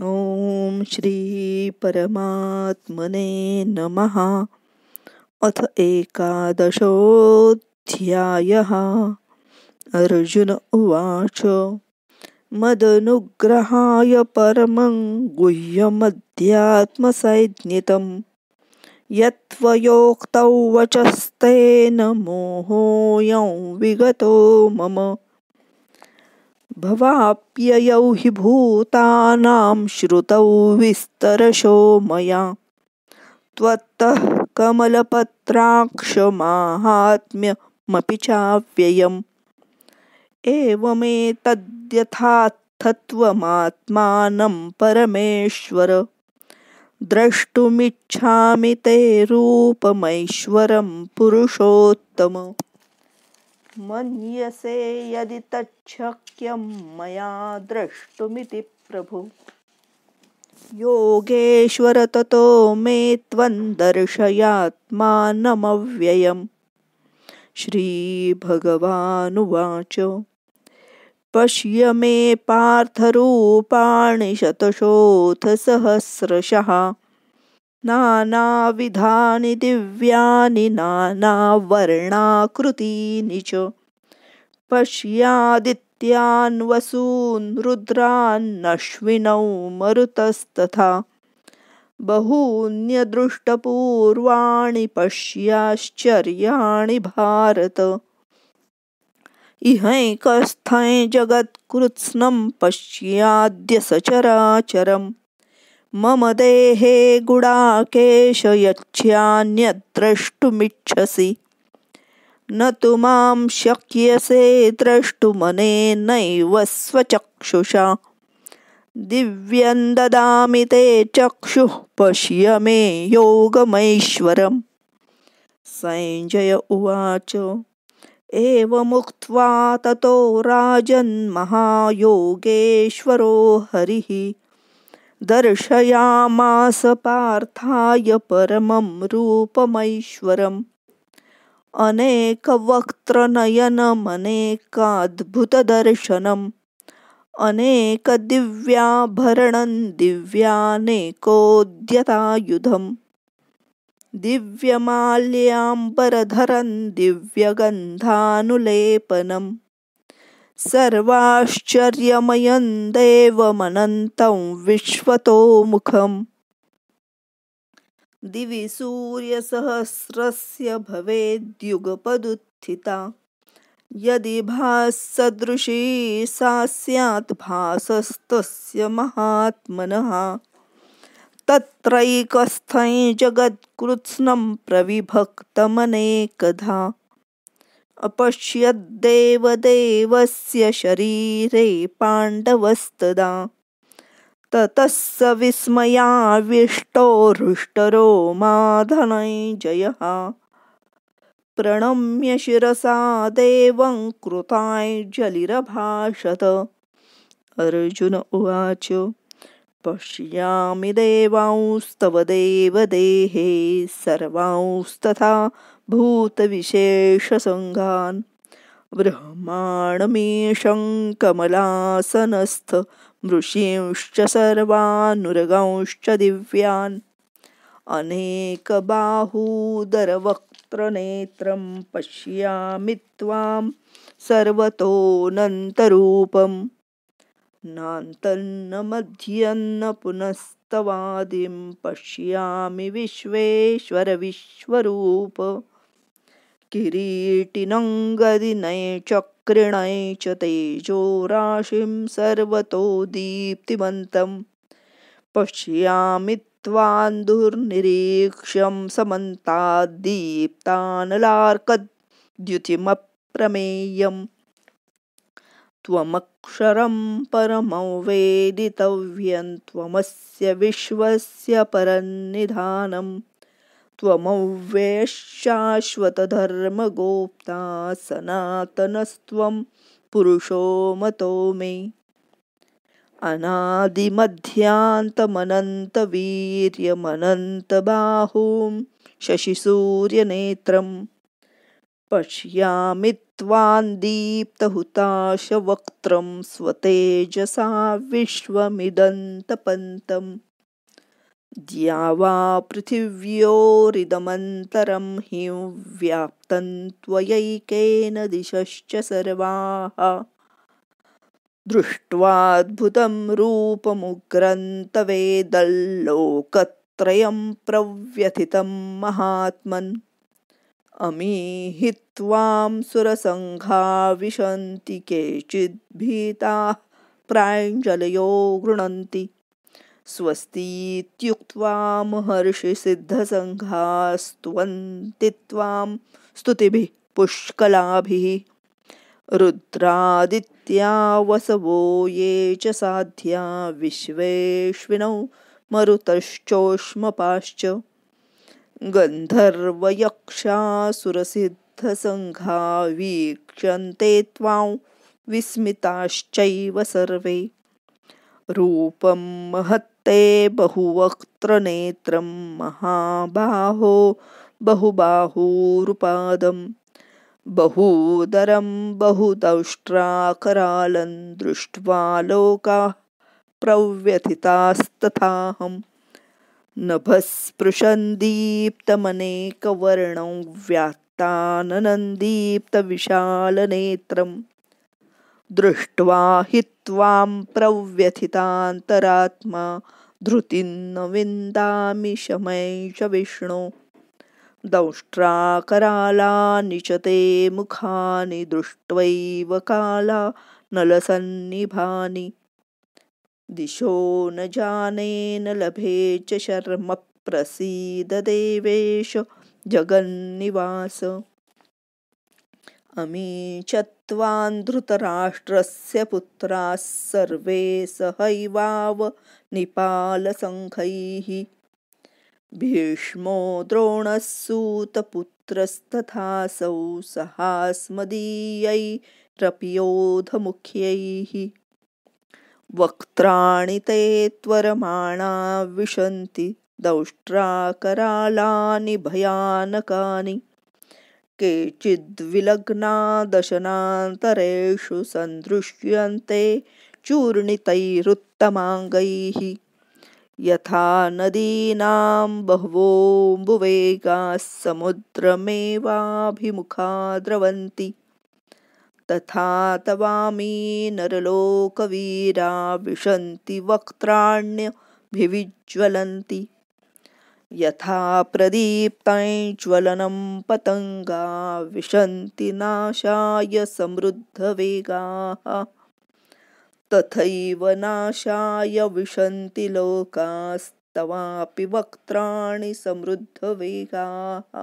ॐ श्री परमात्मने नमः। अथ एकादशोऽध्यायः। अर्जुन उवाच मदनुग्रहाय परमं गुह्यमध्यात्मसंज्ञितं यत्त्वयोक्तौ वचस्तेन मोहोऽयं विगतो मम। भवाप्ययौ हि भूतानां श्रुतौ विस्तरशो मया त्वत्तः कमलपत्राक्षमाहात्म्यमपि चाव्ययम्। एवमेतद्यथार्थत्वमात्मानं परमेश्वर द्रष्टुमिच्छामि ते रूपमैश्वरं पुरुषोत्तम। मन्यसे यदि तच्छक्यं मया द्रष्टुमिति प्रभु। योगेश्वर ततो मे त्वं दर्शयात्मानमव्ययम्। श्रीभगवानुवाच पश्य मे पार्थरूपाणि शतशोऽथसहस्रशः नानाविधानि दिव्यानि नानावर्णाकृतीनि च। पश्यादित्यान् वसून् रुद्रान्नश्विनौ मरुतस्तथा बहून्यदृष्टपूर्वाणि पश्याश्चर्याणि भारत। इहैकस्थं जगत्कृत्स्नं पश्याद्य सचराचरम् मम देहे गुडाकेश यच्छान्यद्द्रष्टुमिच्छसि न तु मां शक्यसे द्रष्टुमनेनैव स्वचक्षुषा। दिव्यं ददामि ते चक्षुः पश्य मे योगमैश्वरम्। सञ्जय उवाच एवमुक्त्वा ततो राजन्महायोगेश्वरो हरिः दर्शयामास पार्थाय परमं रूपमैश्वरम्। अनेकवक्त्रनयनमनेकाद्भुतदर्शनम् अनेकदिव्याभरणं दिव्यानेकोद्यतायुधम् दिव्यमाल्याम्बरधरं दिव्यगन्धानुलेपनम् सर्वाश्चर्यमयं देवमनन्तं विश्वतोमुखम्। दिवि सूर्यसहस्रस्य भवेद्युगपदुत्थिता यदि भाससदृशी सा स्यात् भासस्तस्य महात्मनः। तत्रैकस्थं जगत्कृत्स्नं प्रविभक्तमनेकधा अपश्यद्देवदेवस्य शरीरे पाण्डवस्तदा। ततः स विस्मयाविष्टो हृष्टरोमा धनञ्जयः प्रणम्य शिरसा देवं कृताञ्जलिरभाषत। अर्जुन उवाच पश्यामि देवांस्तव देवदेहे सर्वांस्तथा भूतविशेषसङ्घान् ब्रह्माणमीशं कमलासनस्थ ऋषींश्च सर्वानुरगांश्च दिव्यान् अनेकबाहूदरवक्त्रनेत्रं पश्यामि त्वां सर्वतोऽनन्तरूपम्। नान्तं न मध्यं न पुनस्तवादिं पश्यामि विश्वेश्वर विश्वरूप। किरीटिनं गदिनैश्चक्रिणै च तेजोराशिं सर्वतो दीप्तिमन्तं पश्यामि त्वां दुर्निरीक्ष्यं समन्ताद्दीप्तानलार्कद्युतिमप्रमेयम्। त्वमक्षरं परमवेदितव्यं त्वमस्य विश्वस्य परन्निधानम्। त्वमव्ययश्शाश्वतधर्मगोप्ता सनातनस्त्वं पुरुषो मतो मे। अनादिमध्यान्तमनन्तवीर्यमनन्तबाहुं शशिसूर्यनेत्रं पश्यामि हित्वान् दीप्तहुताशवक्त्रं स्वतेजसा विश्वमिदन्तपन्तम् द्यावा पृथिव्योरिदमन्तरं हि व्याप्तं त्वयैकेन दिशश्च सर्वाः दृष्ट्वाद्भुतं रूपमुग्रं तवेदल्लोकत्रयं प्रव्यथितं महात्मन् अमीहि त्वां सुरसङ्घा विशन्ति केचिद्भीताः प्राञ्जलयो गृह्णन्ति स्वस्तीत्युक्त्वा महर्षिसिद्धसङ्घास्तुवन्ति त्वां स्तुतिभिः पुष्कलाभिः रुद्रादित्या वसवो ये च साध्या विश्वेश्विनौ मरुतश्चोष्मपाश्च गन्धर्वयक्षासुरसिद्धसङ्घा वीक्षन्ते त्वां विस्मिताश्चैव सर्वे रूपं महत्ते बहुवक्त्रनेत्रं महाबाहो बहुबाहूरुपादं बहूदरं बहुदंष्ट्राकरालं दृष्ट्वा लोकाः प्रव्यथितास्तथाहम् नभस्पृशं दीप्तमनेकवर्णं व्यात्ताननं दीप्तविशालनेत्रं दृष्ट्वा हि त्वां प्रव्यथितान्तरात्मा धृतिं न विन्दामि शमै च विष्णो दंष्ट्राकरालानि च ते मुखानि दृष्ट्वैव काला नलसन्निभानि दिशो न जाने न लभे च शर्म प्रसीद देवेश जगन्निवास अमी च त्वां धृतराष्ट्रस्य पुत्राः सर्वे सहैवाव निपालसङ्घैः भीष्मो द्रोणः सूतपुत्रस्तथासौ सहास्मदीयैरपि योधमुख्यैः वक्त्राणि ते त्वरमाणा विशन्ति दंष्ट्राकरालानि भयानकानि केचिद्विलग्ना दशनान्तरेषु सन्दृश्यन्ते चूर्णितैरुत्तमाङ्गैः यथा नदीनां बहवोऽम्बुवेगाः समुद्रमेवाभिमुखा द्रवन्ति तथा तवामी नरलोकवीरा विशन्ति वक्त्राण्यभिविज्वलन्ति यथा प्रदीप्तं ज्वलनं पतङ्गा विशन्ति नाशाय समृद्धवेगाः तथैव नाशाय विशन्ति लोकास्तवापि वक्त्राणि समृद्धवेगाः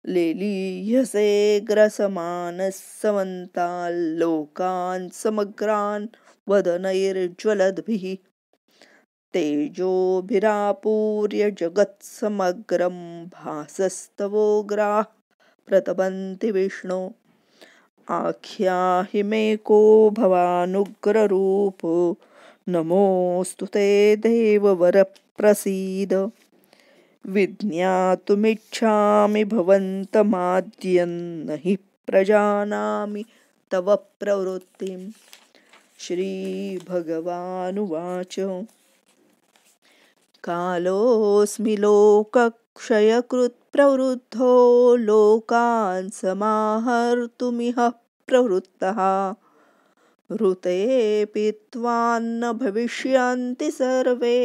लेलीयसे ग्रसमानः समन्ताल्लोकान् समग्रान् वदनैर्ज्वलद्भिः तेजोभिरापूर्य जगत्समग्रं भासस्तवोग्राः प्रतपन्ति विष्णो आख्याहि मे को भवानुग्ररूपो नमोऽस्तु ते देववर प्रसीद विज्ञातुमिच्छामि भवन्तमाद्यं न हि प्रजानामि तव प्रवृत्तिम् श्रीभगवानुवाच कालोऽस्मि लोकक्षयकृत् प्रवृद्धो लोकान् समाहर्तुमिह प्रवृत्तः ऋतेऽपि त्वान्न भविष्यन्ति सर्वे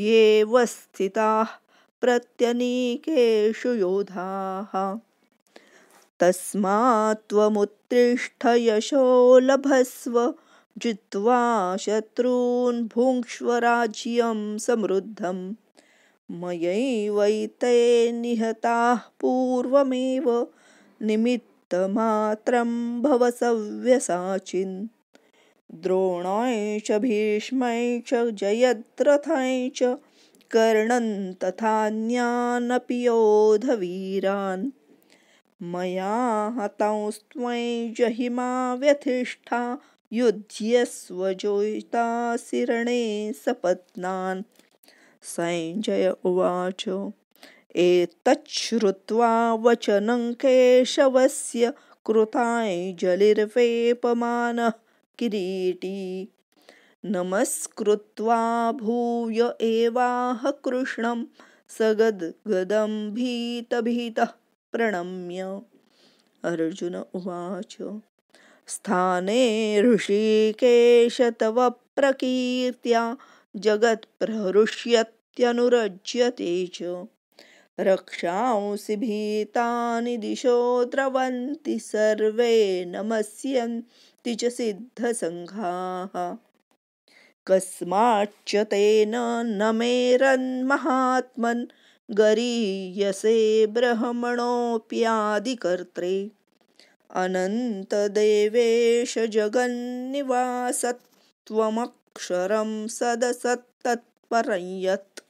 येव स्थिताः प्रत्यनीकेषु योधाः तस्मात् त्वमुत्तिष्ठ यशो लभस्व जित्वा शत्रून् भुङ्क्ष्व राज्यं समृद्धं मयैवैते निहताः पूर्वमेव निमित्तमात्रं भव सव्यसाचिन् द्रोणाय च भीष्मै च जयद्रथाय च कर्णं तथान्यानपि योधवीरान् मया हतांस्त्वं जहिमा व्यथिष्ठा युध्यस्वजोयितासि रणे सपत्नान् सञ्जय उवाच एतच्छ्रुत्वा वचनं केशवस्य कृताञ्जलिर्वेपमानः किरीटी नमस्कृत्वा भूय एवाह कृष्णं सगद्गदं भीतभीतः प्रणम्य। अर्जुन उवाच स्थाने ऋषिकेश तव प्रकीर्त्या जगत्प्रहृष्यत्यनुरज्यते च रक्षांसि भीतानि दिशो द्रवन्ति सर्वे नमस्यन्ति च सिद्धसङ्घाः कस्माच्च तेन न मेरन्महात्मन् गरीयसे ब्रह्मणोऽप्यादिकर्त्रे अनन्तदेवेश जगन्निवासत्वमक्षरं सदसत्तत्परं यत्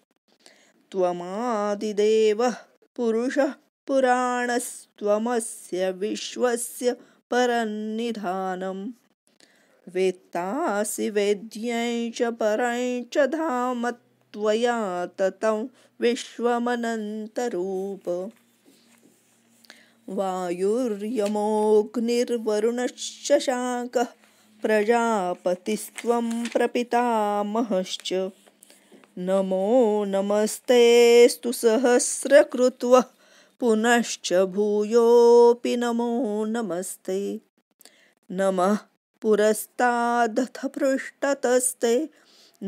त्वमादिदेवः पुरुषः पुराणस्त्वमस्य विश्वस्य परन्निधानम् वेत्तासि वेद्यं च परं च धाम त्वया ततं विश्वमनन्तरूप वायुर्यमोऽग्निर्वरुणश्च प्रजापतिस्त्वं प्रपितामहश्च नमो नमस्तेऽस्तु सहस्रकृत्वः पुनश्च भूयोऽपि नमो नमस्ते नमः पुरस्तादथ पृष्ठतस्ते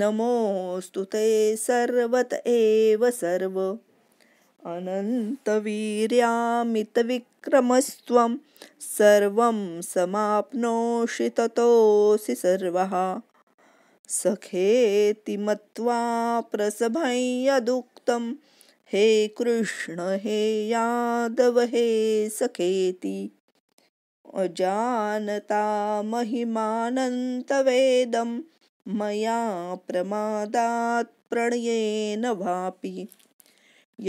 नमोऽस्तु ते सर्वत एव सर्व अनन्तवीर्यामितविक्रमस्त्वं सर्वं समाप्नोषि ततोऽसि सर्वः सखेति मत्वा प्रसभं यदुक्तं हे कृष्ण हे यादव हे सखेति अजानता महिमानन्तवेदं मया प्रमादात् प्रणयेन वापि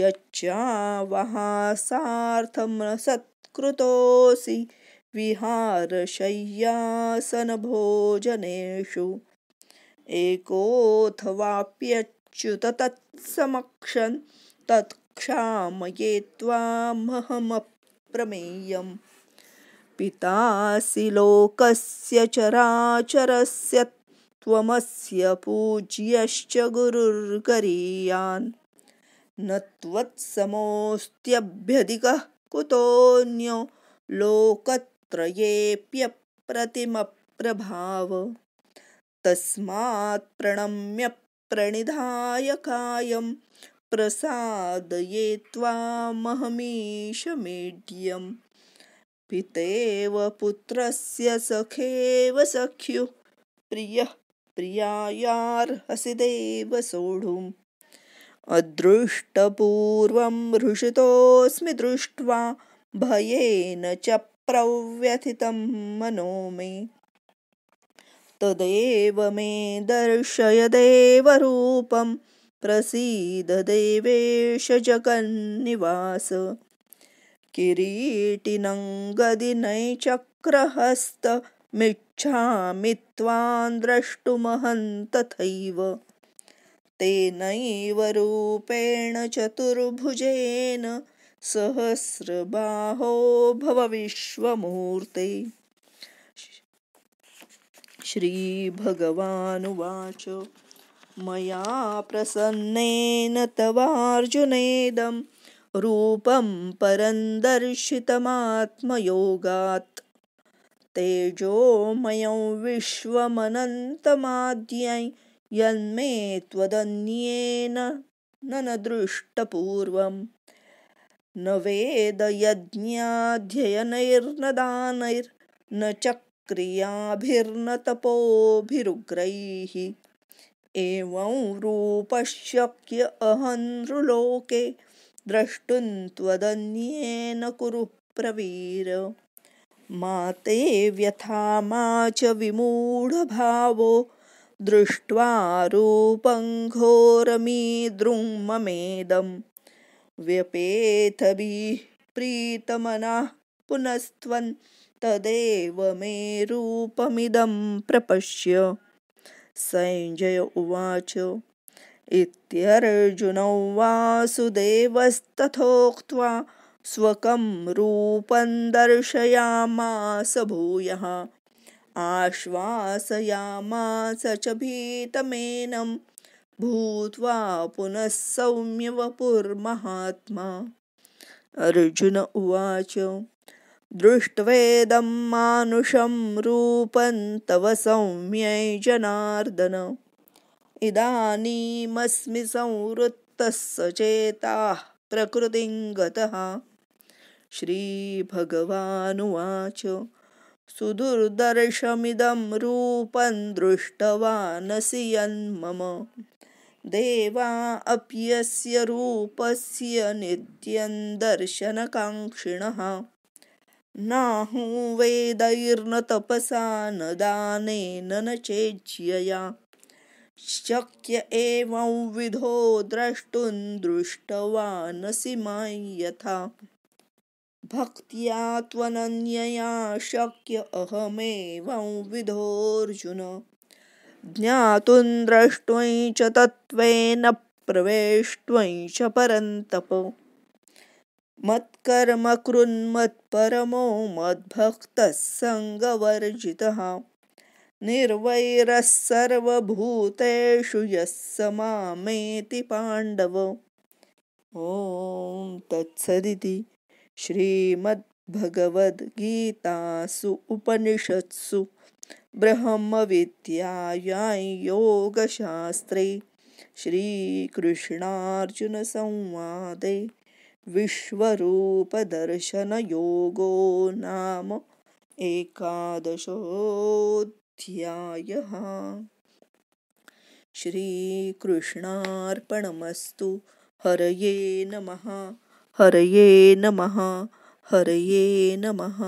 यच्चावहासार्थमसत्कृतोऽसि विहारशय्यासनभोजनेषु एकोऽथवाप्यच्युत तत्समक्षं तत्क्षामये त्वामहमप्रमेयम् पितासि लोकस्य चराचरस्य त्वमस्य पूज्यश्च गुरुर्गरीयान् न त्वत्समोऽस्त्यभ्यधिकः कुतोऽन्यो लोकत्रयेऽप्यप्रतिमप्रभाव तस्मात् प्रणम्य प्रणिधाय कायं प्रसादये त्वामहमीशमीड्यम् पितेव पुत्रस्य सखेव सख्युः प्रियः प्रियायार्हसि देव सोढुम् अदृष्टपूर्वं हृषितोऽस्मि दृष्ट्वा भयेन च प्रव्यथितं मनो मे तदेव मे दर्शय देवरूपं प्रसीद देवेश जगन्निवास किरीटिनं गदिनैचक्रहस्तमिच्छामि त्वां द्रष्टुमहं तथैव तेनैव रूपेण चतुर्भुजेन सहस्रबाहो भव विश्वमूर्ते श्रीभगवानुवाच मया प्रसन्नेन तवार्जुनेदं रूपं परं दर्शितमात्मयोगात् तेजोमयं विश्वमनन्तमाद्यं यन्मे त्वदन्येन न दृष्टपूर्वं न वेदयज्ञाध्ययनैर्न दानैर्न च क्रियाभिर्न तपोभिरुग्रैः एवं रूपशक्य अहं नृलोके द्रष्टुं त्वदन्येन कुरु प्रवीर मा ते व्यथा मा च विमूढभावो दृष्ट्वा रूपं घोरमीद्रुं ममेदं व्यपेतभिः प्रीतमनः पुनस्त्वं तदेव मे रूपमिदं प्रपश्य संजय उवाच इत्यर्जुनौ वासुदेवस्तथोक्त्वा स्वकं रूपं दर्शयामास भूयः आश्वासयामास च भीतमेनं भूत्वा पुनः सौम्यवपुर्महात्मा। अर्जुन उवाच दृष्ट्वेदं मानुषं रूपं तव सौम्यै जनार्दन इदानीमस्मि संवृत्तः सचेताः प्रकृतिं गतः। श्रीभगवानुवाच सुदुर्दर्शमिदं रूपं दृष्टवानसि यन्मम देवा अप्यस्य रूपस्य नित्यं दर्शनकाङ्क्षिणः नाहं वेदैर्न तपसा न दानेन न चेज्यया शक्य एवं विधो द्रष्टुं दृष्टवानसि मां यथा भक्त्या त्वनन्यया शक्य अहमेवं विधोऽर्जुन ज्ञातुं द्रष्टुं च तत्त्वेन प्रवेष्टुं च परन्तप मत्कर्म कृन्मत्परमो मद्भक्तः सङ्गवर्जितः निर्वैरः सर्वभूतेषु यः स मामेति पाण्डव। ॐ तत्सदिति श्रीमद्भगवद्गीतासु उपनिषत्सु ब्रह्मविद्यायां योगशास्त्रे श्रीकृष्णार्जुनसंवादे विश्वरूपदर्शनयोगो नाम 11. श्रीकृष्णार्पणमस्तु। हरये नमः, हरये नमः, हरये नमः।